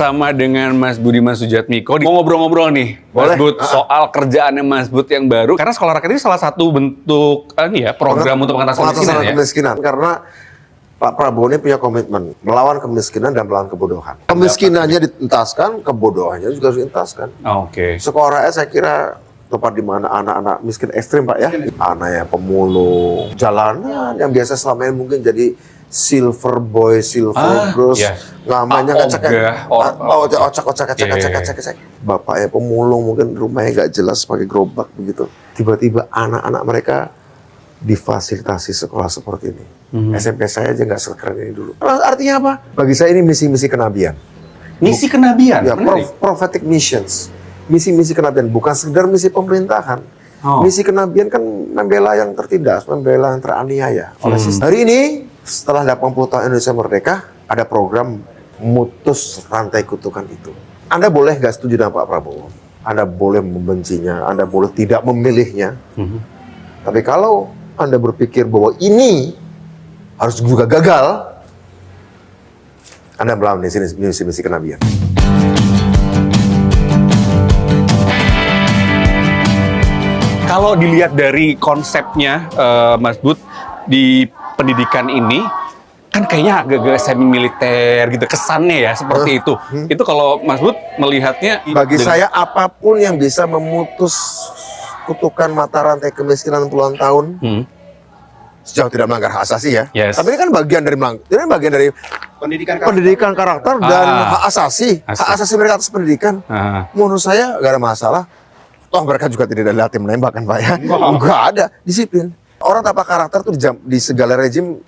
sama dengan Mas Budiman Sujatmiko. Mau ngobrol-ngobrol nih, Mas Boleh. Bud, soal kerjaannya Mas Bud yang baru. Karena Sekolah Rakyat ini salah satu bentuk program untuk mengatasi kemiskinan ya. Kemiskinan. Karena Pak Prabowo ini punya komitmen melawan kemiskinan dan melawan kebodohan. Kemiskinannya dituntaskan, kebodohannya juga harus dituntaskan. Oke. Sekolah rakyat saya kira tempat di mana anak-anak miskin ekstrim, Pak, ya. Anak yang pemulung, jalanan yang biasa selama ini mungkin jadi silver boy, silver girls, namanya ocak. Bapaknya pemulung, mungkin rumahnya nggak jelas pakai gerobak begitu. Tiba-tiba anak-anak mereka difasilitasi sekolah seperti ini. SMP saya aja nggak sekeren ini dulu. Artinya apa? Bagi saya ini misi-misi kenabian. Misi kenabian? Ya, prophetic missions. Misi-misi kenabian, bukan sekedar misi pemerintahan. Misi kenabian kan membela yang tertindas, membela yang teraniaya oleh sistem. Hari ini, setelah 80 tahun Indonesia merdeka, ada program mutus rantai kutukan itu. Anda boleh nggak setuju dengan Pak Prabowo, Anda boleh membencinya, Anda boleh tidak memilihnya. Tapi kalau Anda berpikir bahwa ini harus juga gagal, Anda melawan misi-misi kenabian. Kalau dilihat dari konsepnya, Mas Bud, di pendidikan ini, kan kayaknya agak-agak semi-militer gitu, kesannya ya, seperti itu. Itu kalau Mas Bud melihatnya... Bagi saya, apapun yang bisa memutus kutukan mata rantai kemiskinan puluhan tahun, sejauh tidak melanggar hak asasi ya. Tapi ini kan bagian dari pendidikan karakter dan hak asasi. Hak asasi mereka atas pendidikan. Menurut saya nggak ada masalah. Toh mereka juga tidak dilatih menembak kan, Pak, ya. Nggak ada disiplin. Orang tanpa karakter tuh di segala rejim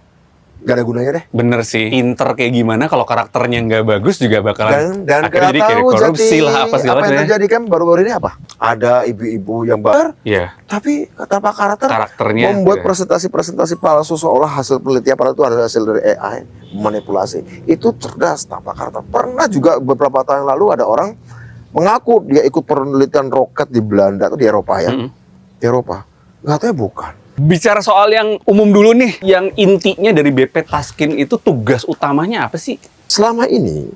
gak ada gunanya deh. Bener sih. Pinter kayak gimana kalau karakternya nggak bagus juga bakalan dan akhirnya jadi kayak korupsi lah apa segala macam. Apa yang terjadi kan baru-baru ini apa? Ada ibu-ibu yang tapi tanpa karakternya juga. Membuat presentasi-presentasi palsu seolah hasil penelitian padahal itu adalah hasil dari AI, manipulasi. Itu cerdas tanpa karakter. Pernah juga beberapa tahun yang lalu ada orang mengaku dia ikut penelitian roket di Belanda atau di Eropa ya. Di Eropa. Nggak tahu ya bukan. Bicara soal yang umum dulu nih, yang intinya dari BP Taskin itu tugas utamanya apa sih? Selama ini,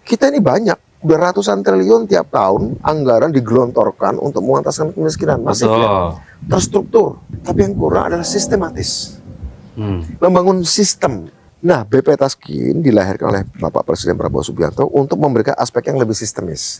kita ini banyak, beratusan triliun tiap tahun anggaran digelontorkan untuk mengentaskan kemiskinan. Masif ya, terstruktur. Tapi yang kurang adalah sistematis. Membangun sistem. Nah, BP Taskin dilahirkan oleh Bapak Presiden Prabowo Subianto untuk memberikan aspek yang lebih sistemis.